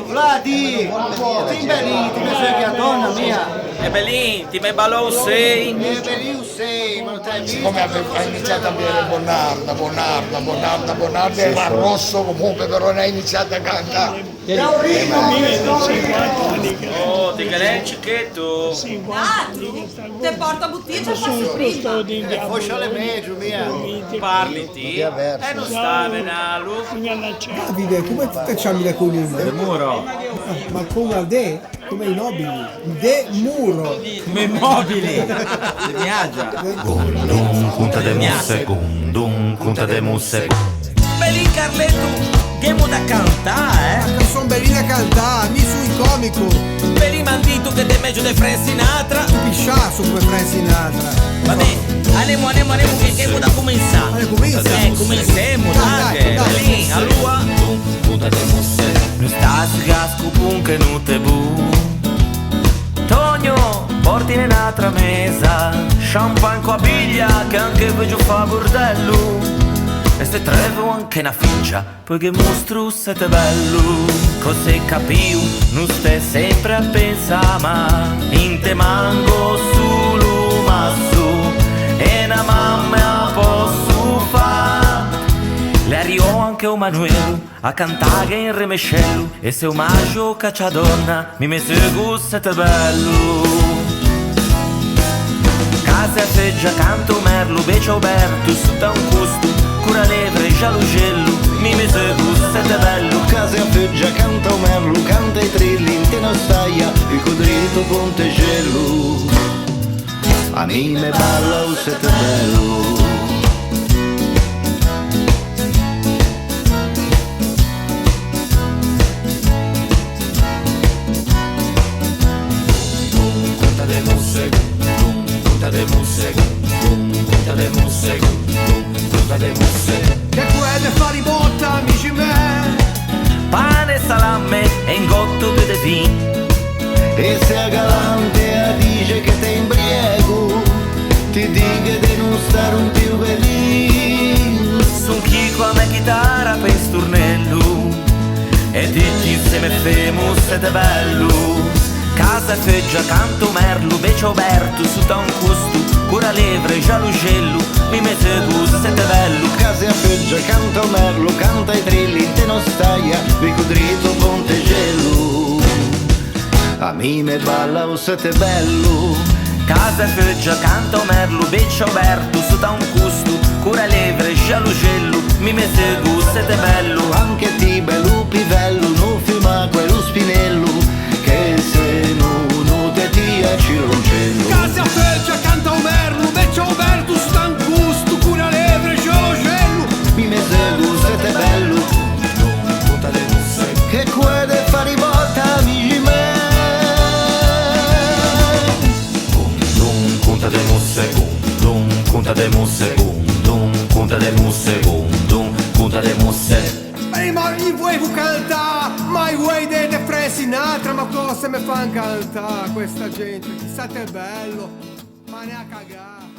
Vladi, ti belli, ti sei a donna mia. E Belin, ti me balò sei. E belli sei, ma non t'hai visto? Come ha iniziato a bere Bonarda, era rosso comunque, però non ha iniziato a cantare. Oh, ti che cicchetto. Te porta bottiglia e fa prima. Foscia meglio mia. Parli ti? E non sta venalo. Davide, come ti facciamo le columne? Il muro. Ma come te? Come i nobili? De muro. Come i mobili. Di viaggia. Gundum, punta de musse, gundum, punta de musse. Belin Carletto, che mo da cantare, Ma che sono belli da cantare, mi sui comico. Belin mandito che te meglio de Frank Sinatra. Pisciasso come Frank Sinatra. Vabbè, andiamo che mo da cominciare. Cominciamo, dai. Belin, allora. Punta de musse. Nu stas gasco pun che nu te bu. Tonio, porti un'altra mesa. Champagne con biglia che anche veggio fa bordello. E se trevo anche una ficcia, poi che mostro siete bello. Cos'è capiu, non stai sempre a pensare, ma in te mango solo masso e una mamma posso fa. Le arrivo anche un Manuelo a cantare in remescello e se un maggio caccia donna mi mese siete bello. Casa feggia canto merlo, becio Berto, sutta un custo. Cura levre, giallugello, mi mise siete bello. Casa a feggia, canta merlo, canta i trilli, in te non staia, il codrito pontegello. A me me balla, siete bello. Punta de musse, punta de musse, punta de musse, punta de musse. Che quelle fa ribotta, amici me. Pane, salame e ingotto di vino. E se a galante a dice che te imbriego, ti dica di non stare un più velino. Su chi con la chitarra per stornello e tutti insieme femo siete bello. Casa feggia, canto merlo, becio Berto, su da un custo, cura levre, giallugello, mi mette gusto, siete bello. Casa a feggia, canta merlo, canta i trilli, in te non staia, ricodrito pontegello. A me me balla, siete bello. Casa feggia, canto merlo, becio Berto, su da un custo, cura levre, giallugello, mi mette gusto, siete bello. Anche ti bello pivello, non firma quello spinello, che se non te ti accironcello. Casa feggia, canta un merlo, beccio Berto, stan gusto, cura levre, giallugello. Mi mese siete bello. Punta de musse, Che quelle fa ribotta, amici me. punta de musse, punta de musse, punta de musse, punta de musse. Ma gli vuoi cantare, ma i vuoi de Frank Sinatra, ma cosa mi fanno cantare questa gente? Chissà te bello, ma ne a cagare.